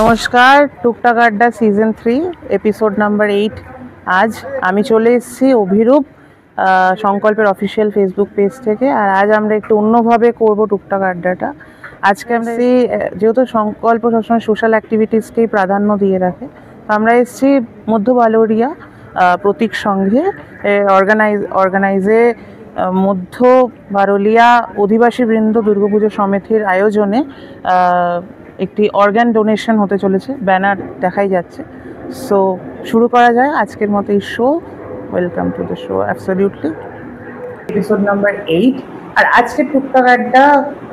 নমস্কার, টুকটাক আড্ডা সিজন 3 এপিসোড নাম্বার 8। আজ আমি চলে এসেছি অভিরূপ সংকল্পের অফিসিয়াল ফেসবুক পেজ থেকে। আর আজ আমরা একটু অন্যভাবে করব টুকটাক আড্ডাটা। আজকে আমরা যেহেতু সংকল্প সবসময় সোশ্যাল অ্যাক্টিভিটিসকেই প্রাধান্য দিয়ে রাখে, তো আমরা এসেছি মধ্য বালুরিয়া প্রতীক সংঘে অর্গানাইজে মধ্য বারুলিয়া অধিবাসী বৃন্দ দুর্গাপুজো সমিতির আয়োজনে একটি অর্গান ডোনেশন হতে চলেছে, ব্যানার দেখাই যাচ্ছে। সো শুরু করা যায় আজকের মতো এই show. Welcome to the show, absolutely episode number 8। আর আজকের টুকটাক আড্ডা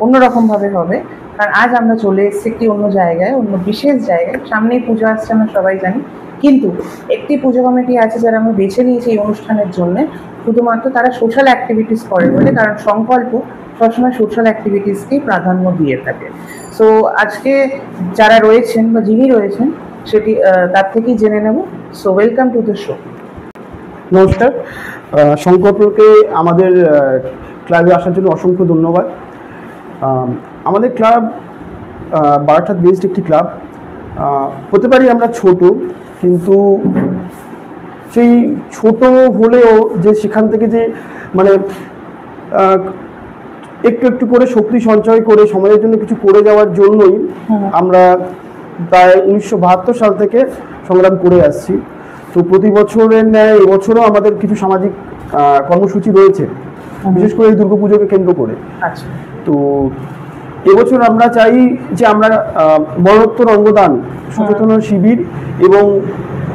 অন্যরকমভাবে হবে, কারণ আজ আমরা চলে এসেছি একটি অন্য জায়গায়, অন্য বিশেষ জায়গায়। সামনেই পুজো আসছে, আমরা সবাই জানি, কিন্তু একটি পুজো কমিটি আছে যারা আমরা বেছে নিয়েছি এই অনুষ্ঠানের জন্য। শুধুমাত্র তারা সোশ্যাল অ্যাক্টিভিটিস করে বলে, কারণ সংকল্প সবসময় সোশ্যাল অ্যাক্টিভিটিসকেই প্রাধান্য দিয়ে থাকে। সো আজকে যারা রয়েছেন বা যিনি রয়েছেন সেটি তার থেকেই জেনে নেব। So welcome to the show. নমস্কার, সংকল্পকে আমাদের ক্লাবে আসার জন্য অসংখ্য ধন্যবাদ। আমাদের ক্লাব বারাসাত বেসড একটি ক্লাব। হতে পারি আমরা ছোট, কিন্তু সেই ছোট হলেও যে সেখান থেকে যে মানে একটু একটু করে শক্তি সঞ্চয় করে সমাজের জন্য কিছু করে যাওয়ার জন্যই আমরা প্রায় 1972 সাল থেকে সংগ্রাম করে আসছি। তো প্রতি বছরের ন্যায় এবছরও আমাদের কিছু সামাজিক কর্মসূচি রয়েছে, বিশেষ করে এই দুর্গাপুজোকে কেন্দ্র করে। আচ্ছা, তো এবছর আমরা চাই যে আমরা মরণোত্তর অঙ্গদান সচেতনতা শিবির, এবং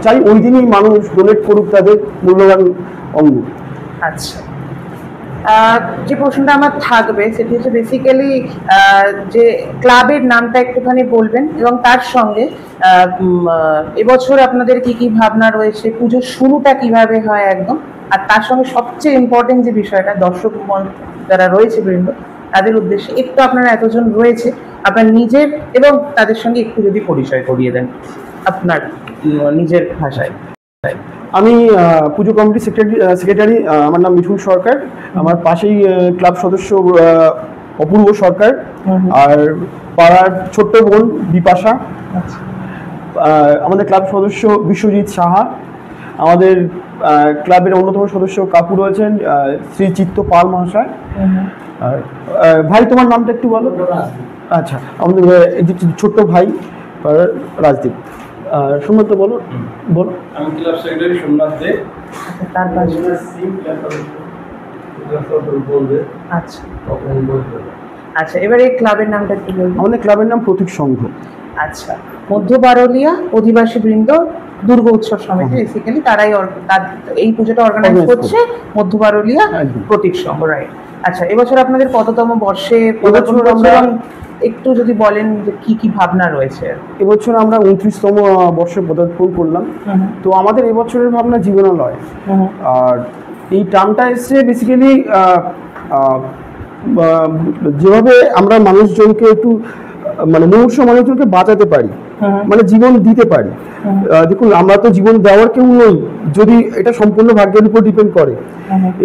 চাই ওই দিনই মানুষ ডোনেট করুক তাদের মূল্যবান অঙ্গ। আচ্ছা, যে প্রশ্নটা আমার থাকবে সেটি হচ্ছে বেসিক্যালি যে ক্লাবের নামটা একটুখানি বলবেন, এবং তার সঙ্গে এবছর আপনাদের কি কি ভাবনা রয়েছে, পুজোর শুরুটা কিভাবে হয় একদম, আর তার সঙ্গে সবচেয়ে ইম্পর্টেন্ট যে বিষয়টা দর্শক যারা রয়েছে বৃন্দ তাদের উদ্দেশ্যে একটু আপনারা এতজন রয়েছে আপনার নিজের এবং তাদের সঙ্গে একটু যদি পরিচয় করিয়ে দেন আপনার নিজের ভাষায়। আমি পুজো কমিটি সেক্রেটারি, আমার নাম মিঠুন সরকার। আমার পাশেই ক্লাব সদস্য অপূর্ব সরকার, আর পাড়ার ছোট্ট বোন বিপাশা। আমাদের ক্লাব সদস্য বিশ্বজিৎ সাহা। আমাদের ক্লাবের অন্যতম সদস্য কাকু রয়েছেন শ্রী চিত্ত পাল মহাশয়। আর ভাই, তোমার নামটা একটু বলো। আচ্ছা, আমাদের ছোট্ট ভাই রাজদীপ। সোমনাথ, বলো। আমি ক্লাব সেক্রেটারি সোমনাথ দে। তার পাশে আচ্ছা, আচ্ছা, এবার এই ক্লাবের নামটা একটু বলুন। আমাদের ক্লাবের নাম প্রতীক সংঘ। আচ্ছা, মধ্য বারুলিয়া অধিবাসী বৃন্দ দুর্গা উৎসব সমিতি, বেসিক্যালি তারাই এই পুজোটা অর্গানাইজ করছে, মধ্য বারুলিয়া প্রতীক সংঘ, রাইট? আচ্ছা, এবছর আপনাদের কততম বর্ষে পদার্পণ করছেন, একটু যদি বলেন যে কি কি ভাবনা রয়েছে? এবছর আমরা 29তম বর্ষে পদার্পণ করলাম। তো আমাদের এবছরের ভাবনা জীবনালয়। আর এই টার্মটা এসছে বেসিক্যালি যেভাবে আমরা মানুষজনকে একটু মানে মুমূর্ষু মানুষজনকে বাঁচাতে পারি, মানে জীবন দিতে পারি। দেখুন, আমরা তো জীবন দেওয়ার কেউ নই, যদি এটা সম্পূর্ণ ভাগ্যের উপর ডিপেন্ড করে।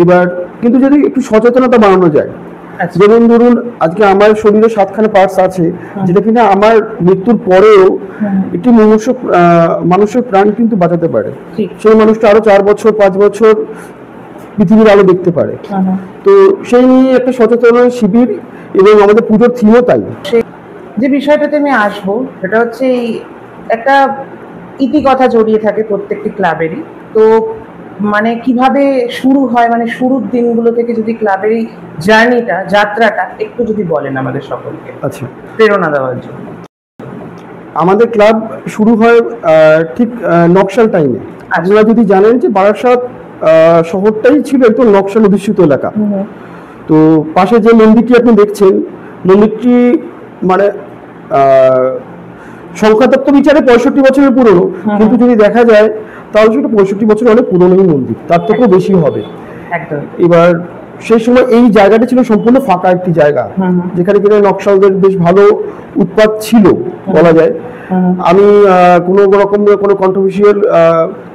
এবার কিন্তু যদি একটু সচেতনতা বাড়ানো যায়, যেমন ধরুন আজকে আমার শরীরে 7খানা পার্টস আছে, যেটা কিনা আমার মৃত্যুর পরেও একটি মুমূর্ষু মানুষের প্রাণ কিন্তু বাঁচাতে পারে। সেই মানুষটা আরো 4 বছর 5 বছর পৃথিবীর আলো দেখতে পারে। তো সেই নিয়ে একটা সচেতনতা শিবির, এবং আমাদের পুজোর থিমও তাই। যে বিষয়টাতে আমি আসবো সেটা হচ্ছে এই একটা ইতিকথা জড়িয়ে থাকে প্রত্যেকটি ক্লাবেরই। তো মানে কিভাবে শুরু হয়, মানে শুরুর দিনগুলো থেকে যদি ক্লাবের এই জার্নিটা, যাত্রাটা একটু যদি বলেন আমাদের সকলকে, আচ্ছা, প্রেরণা দেওয়ার জন্য। আমাদের ক্লাব শুরু হয় ঠিক নকশাল টাইমে। আপনারা যদি জানেন যে বারাসাত শহরটাই ছিল একদম নকশাল অধিষ্ঠিত এলাকা। তো পাশে যে মন্দিরটি আপনি দেখছেন, মন্দিরটি মানে সংখ্যাতত্ত্ব বিচারে 65 বছরের পুরনো, কিন্তু যদি দেখা যায় তাহলে সেটা 65 বছর অনেক পুরনোই মন্দির, তার থেকেও বেশি হবে। এবার সেই সময় এই জায়গাটা ছিল সম্পূর্ণ ফাঁকা একটি জায়গা, যেখানে কিনা নকশালদের বেশ ভালো উৎপাত ছিল বলা যায়। আমি কোনো রকম কোনো কন্ট্রোভার্সিয়াল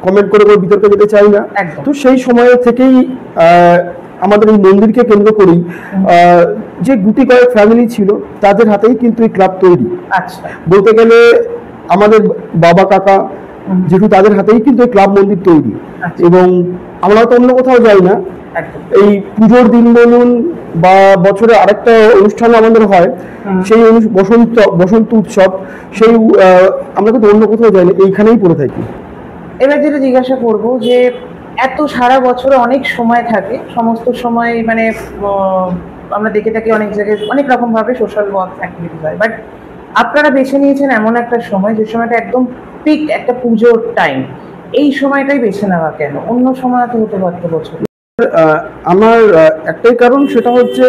কমেন্ট করে কোনো বিতর্কে যেতে চাই না। তো সেই সময় থেকেই আমাদের এই মন্দিরকে কেন্দ্র করেই যে গুটি কয়েক ফ্যামিলি ছিল তাদের হাতেই কিন্তু এই ক্লাব তৈরি। আচ্ছা, বলতে গেলে আমাদের বাবা কাকা যেহেতু তাদের হাতেই কিন্তু এই ক্লাব মন্দির তৈরি, এবং আমরা তো অন্য কোথাও যাই না। এই পুজোর দিন বলুন বা বছরে আরেকটা অনুষ্ঠান আমাদের হয়, সেই বসন্ত উৎসব, সেই আমরা কিন্তু অন্য কোথাও যাই না, এইখানেই পড়ে থাকি। এবার যেটা জিজ্ঞাসা করবো যে এত সারা বছরে অনেক সময় থাকে, সমস্ত সময় মানে আমরা দেখে থাকি অনেক জায়গায় অনেক রকম ভাবে সোশ্যাল ওয়ার্ক অ্যাক্টিভিটি হয়, বাট আপনারা বেছে নিয়েছেন এমন একটা সময় যে সময়টা একদম পিক একটা পুজোর টাইম, এই সময়টাই বেছে নেওয়া কেন? অন্য সময় তো হতে পারতো বছর। আমার একটাই কারণ, সেটা হচ্ছে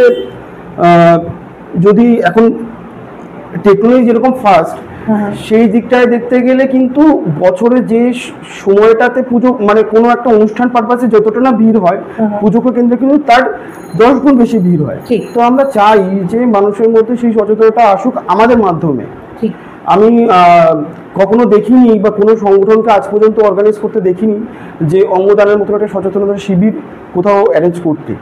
যদি এখন টেকনোলজি যেরকম ফাস্ট, সেই দিকটায় দেখতে গেলে কিন্তু বছরে যে সময়টাতে পুজো মানে কোনো একটা অনুষ্ঠান পারপাসে যতটা না ভিড় হয়, পুজোকে কেন্দ্রে কিন্তু তার 10 গুণ বেশি ভিড় হয়। তো আমরা চাই যে মানুষের মধ্যে সেই সচেতনতা আসুক আমাদের মাধ্যমে। আমি কখনো দেখিনি বা কোনো সংগঠনকে আজ পর্যন্ত অর্গানাইজ করতে দেখিনি যে অঙ্গদানের মতো একটা সচেতনতা শিবির কোথাও অ্যারেঞ্জ করতে।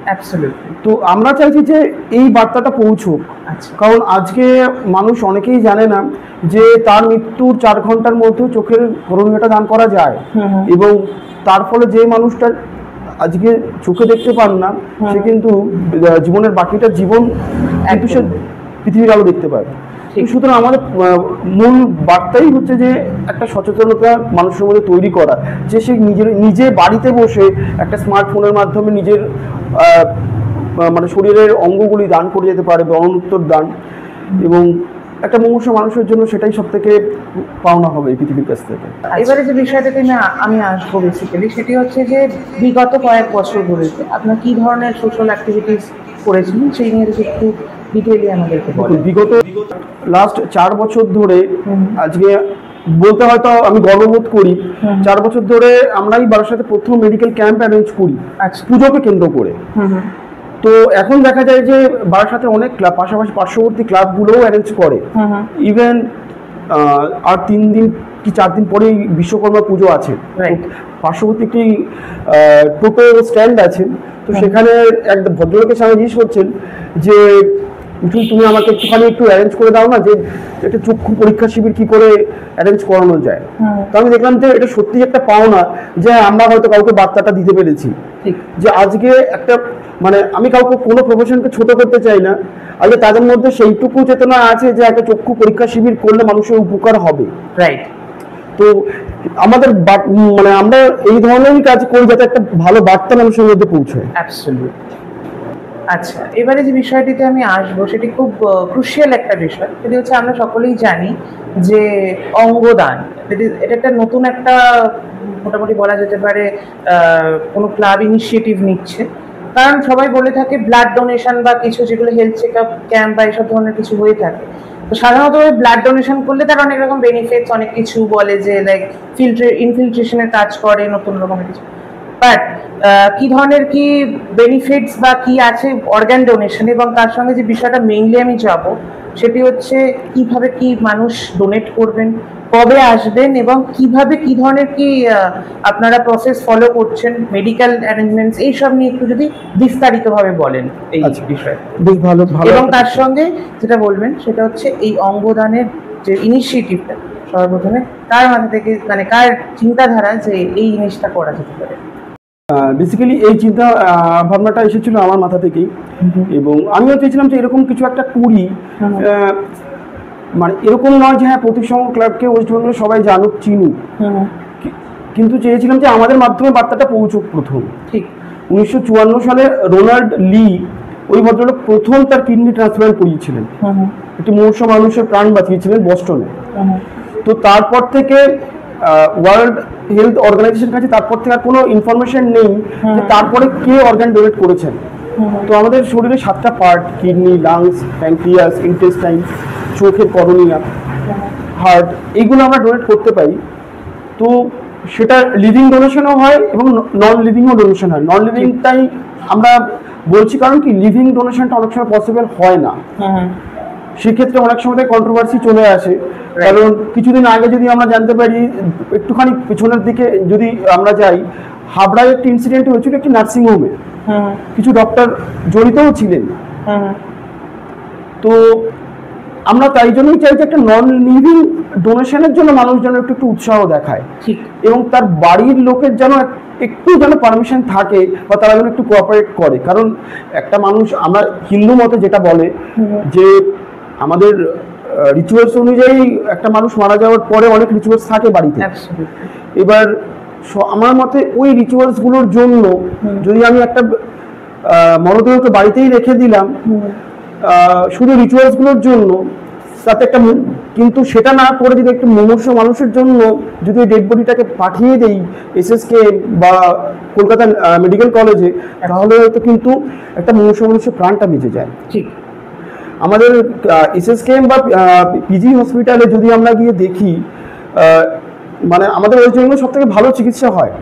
তো আমরা চাইছি যে এই বার্তাটা পৌঁছুক, কারণ আজকে মানুষ অনেকেই জানে না যে তার মৃত্যুর 4 ঘন্টার মধ্যে চোখের করণীয়টা দান করা যায়, এবং তার ফলে যে মানুষটা আজকে চোখে দেখতে পান না, সে কিন্তু জীবনের বাকিটা জীবন কিন্তু সে পৃথিবীর আলো দেখতে পায়। সুতরাং আমাদের মূল বার্তাই হচ্ছে যে একটা সচেতনতা মানুষের মধ্যে তৈরি করা, যে সে নিজে বাড়িতে বসে একটা স্মার্টফোনের মাধ্যমে নিজের মানে শরীরের অঙ্গগুলি দান করে যেতে পারে, মরণোত্তর দান, এবং একটা মুমূর্ষু মানুষের জন্য সেটাই সব থেকে পাওনা হবে এই পৃথিবীর কাছ থেকে। এবারে যে বিষয়টাতে আমি আসবো বেসিক্যালি, সেটি হচ্ছে যে বিগত কয়েক বছর ধরে আপনার কি ধরনের সোশ্যাল অ্যাক্টিভিটিস করেছিলেন সেই নিয়ে একটু ডিটেইলি আমাদেরকে বলুন। বিগত লাস্ট 4 বছর ধরে, আজকে বলতে হয়তো আমি গর্ববোধ করি, 4 বছর ধরে আমরাই বারাসাতে প্রথম মেডিকেল ক্যাম্প অ্যারেঞ্জ করি পুজোকে কেন্দ্র করে। তো এখন দেখা যায় যে বারাসাতে অনেক ক্লাব, পাশাপাশি পার্শ্ববর্তী ক্লাবগুলোও অ্যারেঞ্জ করে। ইভেন আর 3 দিন কি 4 দিন পরেই বিশ্বকর্মা পুজো আছে, পার্শ্ববর্তী একটি টোটো স্ট্যান্ড আছে, তো সেখানে এক ভদ্রলোকের সামনে জিজ্ঞেস করছেন যে তুমি আমাকে একটু অ্যারেঞ্জ করে দাও না, যে একটা চক্ষু পরীক্ষা শিবির কি করে অ্যারেঞ্জ করানো যায়। তো আমি দেখলাম যে এটা সত্যি একটা পাওনা, যে আমরা হয়তো কাউকে বার্তাটা দিতে পেরেছি যে আজকে একটা মানে আমি কাউকে কোনো প্রফেশনকে ছোট করতে চাই না, আজকে তাদের মধ্যে সেইটুকু চেতনা আছে যে একটা চক্ষু পরীক্ষা শিবির করলে মানুষের উপকার হবে। তো আমাদের মানে আমরা এই ধরনেরই কাজ করি যাতে একটা ভালো বার্তা মানুষের মধ্যে পৌঁছায়। আচ্ছা, এবারে যে বিষয়টিতে আমি আসবো সেটি খুব ক্রুশিয়াল একটা বিষয়, সেটি হচ্ছে আমরা সকলেই জানি যে অঙ্গদান এটা একটা নতুন একটা মোটামুটি বলা যেতে পারে কোনো ক্লাব ইনিশিয়েটিভ নিচ্ছে, কারণ সবাই বলে থাকে ব্লাড ডোনেশন বা কিছু যেগুলো হেলথ চেক আপ ক্যাম্প বা এইসব ধরনের কিছু হয়ে থাকে, তো সাধারণত ব্লাড ডোনেশন করলে তার অনেক রকম বেনিফিটস, অনেক কিছু বলে যে লাইক ইনফিলট্রেশনের কাজ করে, নতুন রকমের কিছু, বাট কি ধরনের কি বেনিফিটস বা কি আছে অর্গান ডোনেশন, এবং তার সঙ্গে যে বিষয়টা মেইনলি আমি যাব সেটি হচ্ছে কিভাবে কি মানুষ ডোনেট করবেন, কবে আসবেন, এবং কিভাবে কি ধরনের কি আপনারা প্রসেস ফলো করছেন, মেডিকেল অ্যারেঞ্জমেন্টস, এইসব নিয়ে একটু যদি বিস্তারিতভাবে বলেন এই বিষয়ে। বেশ ভালো। এবং তার সঙ্গে যেটা বলবেন সেটা হচ্ছে এই অঙ্গদানের যে ইনিশিয়েটিভটা সর্বপ্রথমে কার মাথা থেকে, মানে কার চিন্তাধারা যে এই জিনিসটা করা যেতে পারে? বেসিক্যালি এই চিন্তা ভাবনাটা এসেছিল আমার মাথা থেকেই, এবং আমিও চেয়েছিলাম যে এরকম কিছু একটা করি, মানে এরকম নয় যে হ্যাঁ প্রতিসংঘ ক্লাবকে ওয়েস্ট বেঙ্গলে সবাই জানুক চিনুক, কিন্তু চেয়েছিলাম যে আমাদের মাধ্যমে বার্তাটা পৌঁছুক। প্রথম 1954 সালে রোনাল্ড লি, ওই ভদ্রলোক প্রথম তার কিডনি ট্রান্সপ্লান্ট করিয়েছিলেন, একটি মুমূর্ষ মানুষের প্রাণ বাঁচিয়েছিলেন বস্টনে। তো তারপর থেকে ওয়ার্ল্ড হেলথ অর্গানাইজেশন কাছে তারপর থেকে আর কোনো ইনফরমেশন নেই যে তারপরে কে অর্গান ডোনেট করেছেন। তো আমাদের শরীরে 7টা part, kidney, lungs, pancreas, intestine, চোখের কর্নিয়া, হার্ট, এইগুলো আমরা ডোনেট করতে পারি। তো সেটা লিভিং ডোনেশনও হয় এবং নন লিভিংও ডোনেশন হয়। নন লিভিংটাই আমরা বলছি কারণ কি লিভিং ডোনেশনটা অনেক সময় পসিবল হয় না, সেক্ষেত্রে অনেক সময় কন্ট্রোভার্সি চলে আসে। কারণ কিছুদিন আগে যদি আমরা জানতে পারি, একটুখানি পিছনের দিকে যদি আমরা যাই, হাবড়ায় একটি ইনসিডেন্ট হয়েছিল একটি নার্সিংহোমে, কিছু ডক্টর জড়িতও ছিলেন। তো আমরা তাই জন্যই চাই যে একটা নন লিভিং ডোনেশনের জন্য মানুষ যেন একটু উৎসাহ দেখায়, ঠিক, এবং তার বাড়ির লোকের যেন একটু যেন পারমিশন থাকে বা তারা যেন একটু কোঅপারেট করে। কারণ একটা মানুষ, আমরা হিন্দু মতে যেটা বলে যে আমাদের রিচুয়ালস অনুযায়ী একটা মানুষ মারা যাওয়ার পরে অনেক রিচুয়ালস থাকে বাড়িতে। এবার আমার মতে ওই রিচুয়ালস গুলোর জন্য যদি আমি একটা মরদেহকে বাড়িতেই রেখে দিলাম শুধু রিচুয়ালস গুলোর জন্য, তাতে একটা, কিন্তু সেটা না করে যদি একটু মুমূর্ষু মানুষের জন্য যদি ডেড বডিটাকে পাঠিয়ে দেই এসএসকে বা কলকাতা মেডিকেল কলেজে, তাহলে হয়তো কিন্তু একটা মুমূর্ষু মানুষের প্রাণটা বেঁচে যায়। ঠিক, আমাদের এসএসকেএম বা পিজি হসপিটালে যদি আমরা গিয়ে দেখি, মানে আমাদের ওয়েস্ট বেঙ্গল সব থেকে ভালো চিকিৎসা হয়,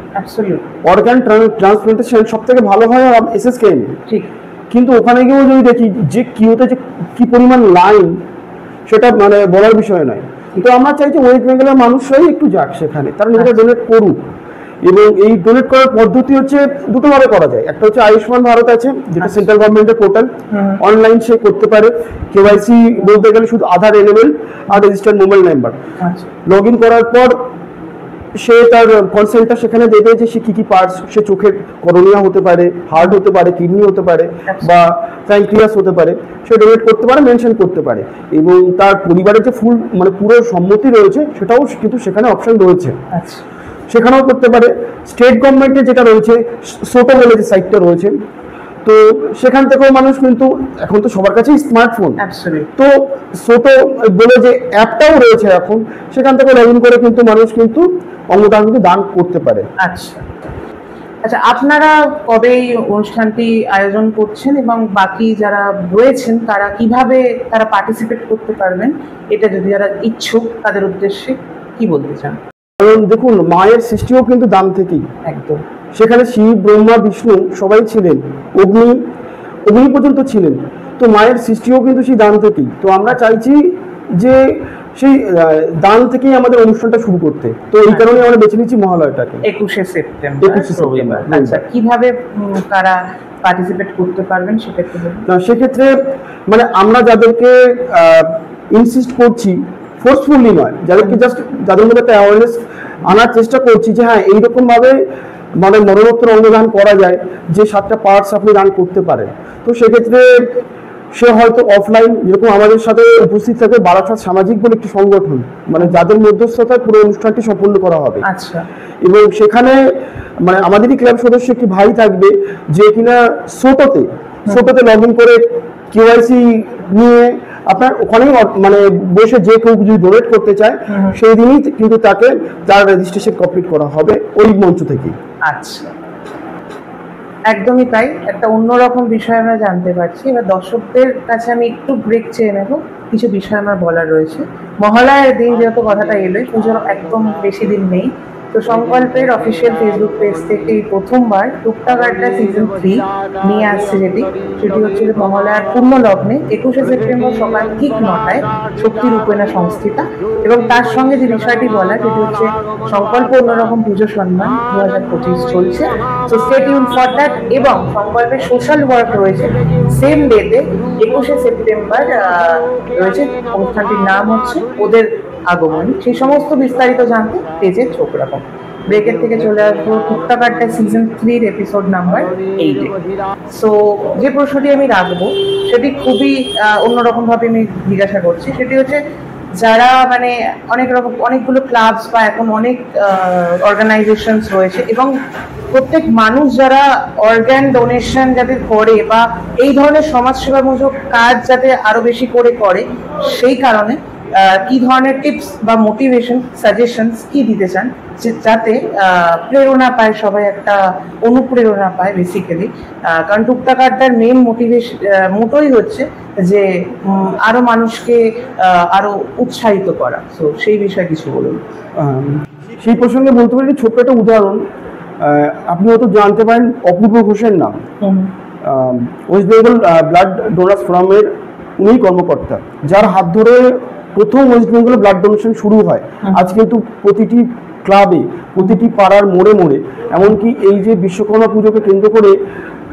অর্গান ট্রান্সপ্লান্টেশন সব থেকে ভালো হয় এসএসকেএম। ঠিক, কিন্তু ওখানে গিয়েও যদি দেখি যে কিওতে যে কি পরিমাণ লাইন, সেটা মানে বলার বিষয় নয়। তো আমরা চাই যে ওয়েস্ট বেঙ্গলের মানুষরাই একটু যাক সেখানে, তারা নিজেরা ডোনেট করুক। এবং এই ডোনেট করার পদ্ধতি হচ্ছে দুটো ভাবে করা যায়। একটা হচ্ছে আয়ুষ্মান ভারত আছে, যেটা সেন্ট্রাল গভর্নমেন্টের পোর্টাল, অনলাইন সে করতে পারে। কেওয়াইসি বলতে গেলে শুধু আধার এনেবল আর registered mobile number, log in করার পর সে তার কনসেন্টটা সেখানে দেবে যে সে কি কি পার্টস, সে চোখের করোনিয়া হতে পারে, হার্ট হতে পারে, কিডনি হতে পারে বা প্যানক্রিয়াস হতে পারে, সে ডোনেট করতে পারে, মেনশন করতে পারে। এবং তার পরিবারের যে ফুল মানে পুরো সম্মতি রয়েছে সেটাও কিন্তু সেখানে অপশন রয়েছে, সেখানেও করতে পারে। স্টেট গভর্নমেন্টের যেটা রয়েছে সোটো বলে যে সাইটটা রয়েছে, তো সেখান থেকেও মানুষ কিন্তু, এখন তো সবার কাছেই স্মার্টফোন, তো সোটো বলে যে অ্যাপটাও রয়েছে এখন, সেখান থেকে লগ ইন করে কিন্তু মানুষ কিন্তু অঙ্গদান কিন্তু দান করতে পারে। আচ্ছা আচ্ছা, আপনারা কবে এই অনুষ্ঠানটি আয়োজন করছেন এবং বাকি যারা রয়েছেন তারা কিভাবে তারা পার্টিসিপেট করতে পারবেন, এটা যদি যারা ইচ্ছুক তাদের উদ্দেশ্যে কি বলতে চান? কারণ দেখুন, মায়ের সৃষ্টিও কিন্তু দান থেকেই, একদম। সেখানে শিব, ব্রহ্মা, বিষ্ণু সবাই ছিলেন, অগ্নি পর্যন্ত ছিলেন, তো মায়ের সৃষ্টিও কিন্তু সেই দান থেকেই। তো আমরা চাইছি যে সেই দান থেকেই আমাদের অনুষ্ঠানটা শুরু করতে, তো এই কারণে আমরা বেছে নিচ্ছি মহালয়াটাকে, 21শে সেপ্টেম্বর। আচ্ছা, কিভাবে তারা পার্টিসিপেট করতে পারবেন সেটা একটু বলুন। সেক্ষেত্রে মানে আমরা যাদেরকে ইনসিস্ট করছি, ফোর্সফুলি নয়, যাদেরকে জাস্ট যাদের মধ্যে একটা অ্যাওয়ারনেস আনার চেষ্টা করছি যে হ্যাঁ এইরকম ভাবে মানে মরণোত্তর অঙ্গদান করা যায়, যে 7টা পার্টস আপনি দান করতে পারেন। তো সেক্ষেত্রে সে হয়তো অফলাইন, যেরকম আমাদের সাথে উপস্থিত থাকবে বারাসাত সামাজিক বলে একটি সংগঠন, মানে যাদের মধ্যস্থতায় পুরো অনুষ্ঠানটি সম্পন্ন করা হবে। আচ্ছা, এবং সেখানে মানে আমাদেরই ক্লাব সদস্য একটি ভাই থাকবে, যে কিনা সোটোতে লগ ইন করে কেওয়াইসি নিয়ে আপনার ওখানেই মানে বসে যে কেউ যদি ডোনেট করতে চায় সেই দিনই কিন্তু তাকে তার রেজিস্ট্রেশন কমপ্লিট করা হবে ওই মঞ্চ থেকে। আচ্ছা, একদমই তাই। একটা অন্যরকম বিষয় আমরা জানতে পারছি। এবার দর্শকদের কাছে আমি একটু ব্রেক চেয়ে নেব, কিছু বিষয় আমার বলার রয়েছে। মহালয়ার দিন যেহেতু কথাটা এলো, পুজোর একদম বেশি দিন নেই, তো সংকল্পের অফিসিয়াল ফেসবুক পেজ থেকে এই প্রথমবার টুকটাক আড্ডা সিজন 3 নিয়ে আসছে, সেটি হচ্ছে মহালয়ার পূর্ণ লগ্নে 21শে সেপ্টেম্বর সকাল ঠিক 9টায় শক্তি রূপেণা সংস্থিতা। এবং তার সঙ্গে যে বিষয়টি বলা, সেটি হচ্ছে সংকল্প অন্যরকম পুজো সম্মান 2025 চলছে, so stay tune for that. এবং সংকল্পের সোশ্যাল ওয়ার্ক রয়েছে সেম ডেতে 21শে সেপ্টেম্বর রয়েছে, অনুষ্ঠানটির নাম হচ্ছে ওদের আগমন। সেই সমস্ত বিস্তারিত জানতে পেজে চোখ রাখুন। ব্রেকের থেকে চলে আসবো টুকটাক আড্ডা সিজন 3 এপিসোড নাম্বার 8-এ। সো যে প্রশ্নটি আমি রাখবো সেটি খুবই অন্যরকম ভাবে আমি জিজ্ঞাসা করছি, সেটি হচ্ছে যারা মানে অনেকগুলো ক্লাবস বা এখন অনেক অর্গানাইজেশনস রয়েছে, এবং প্রত্যেক মানুষ যারা অর্গান ডোনেশন যাতে করে বা এই ধরনের সমাজসেবামূলক কাজ যাতে আরো বেশি করে, সেই কারণে কি ধরনের টিপস বা মোটিভেশন সাজেশনস কি দিতে চান, যাতে প্রেরণা পায় সবাই, একটা অনুপ্রেরণা পায় বেসিক্যালি। কারণ টুকটাক আড্ডার মেইন মোটোই হচ্ছে যে আরো মানুষকে আরো উৎসাহিত করা। তো সেই বিষয়ে কিছু বলুন। সেই প্রসঙ্গে বলতে পারি ছোট্ট একটা উদাহরণ, আপনি হয়তো জানতে পারেন অপূর্ব ঘোষের নাম, ওয়েস্ট বেঙ্গল ব্লাড ডোনার্স ফোরামের উনি কর্মকর্তা, যার হাত ধরে প্রথম ওয়েস্ট বেঙ্গলে ব্লাড ডোনেশন শুরু হয়। আজ কিন্তু প্রতিটি ক্লাবে, প্রতিটি পাড়ার মোড়ে মোড়ে, এমনকি এই যে বিশ্বকর্মা পুজোকে কেন্দ্র করে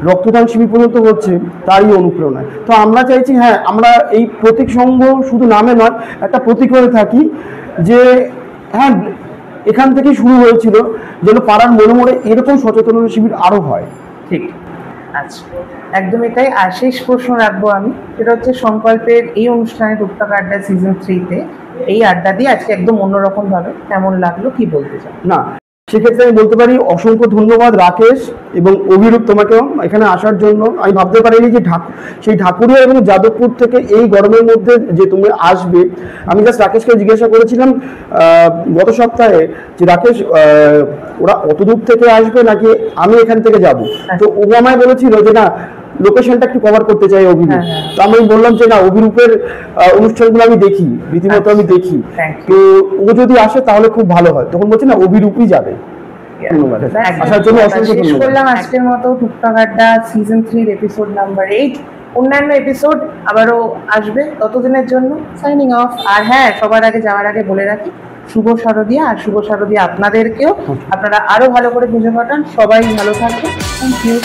রক্তদান শিবির পর্যন্ত হচ্ছে তারই অনুপ্রেরণায়। তো আমরা চাইছি হ্যাঁ আমরা এই প্রতীক সংঘ শুধু নামে নয় একটা প্রতীক হয়ে থাকি, যে হ্যাঁ এখান থেকেই শুরু হয়েছিল, যেন পাড়ার মোড়ে মোড়ে এরকম সচেতনতা শিবির আরও হয়। ঠিক, আচ্ছা, একদমই তাই। আর শেষ প্রশ্ন রাখবো আমি, সেটা হচ্ছে সংকল্পের এই অনুষ্ঠানে টুকটাক আড্ডা সিজন 3-তে এই আড্ডা দিয়ে আজকে একদম অন্যরকম ভাবে কেমন লাগলো, কি বলতে চাও? না, সেক্ষেত্রে আমি বলতে পারি অসংখ্য ধন্যবাদ রাকেশ এবং অভিরূপ তোমাকেও এখানে আসার জন্য। আমি ভাবতে পারিনি যে সেই ঢাকুরিয়া এবং যাদবপুর থেকে এই গরমের মধ্যে যে তুমি আসবে। আমি জাস্ট রাকেশকে জিজ্ঞাসা করেছিলাম গত সপ্তাহে যে রাকেশ ওরা অত দূর থেকে আসবে নাকি আমি এখান থেকে যাব, তো ও আমায় বলেছিল যে না লোকেশনটা একটু কভার করতে চাই অভিরূপ। তো আমি বললাম যে না অভিরূপের অনুষ্ঠানগুলো আমি দেখি, রীতিমতো আমি দেখি, তো ও যদি আসে তাহলে খুব ভালো হয়। তখন বলছে না অভিরূপই যাবে। ধন্যবাদ আসার জন্য, অসংখ্য শেষ ধন্যবাদ। করলাম আজকের মতো টুকটাক আড্ডা সিজন 3 এপিসোড নাম্বার 8। অন্যান্য এপিসোড আবারও আসবে, ততদিনের জন্য সাইনিং অফ। আর হ্যাঁ, সবার আগে যাওয়ার আগে বলে রাখি শুভ শারদিয়া, আর শুভ শারদিয়া আপনাদেরকেও। আপনারা আরো ভালো করে পুজো কাটান, সবাই ভালো থাকবেন। Thank you.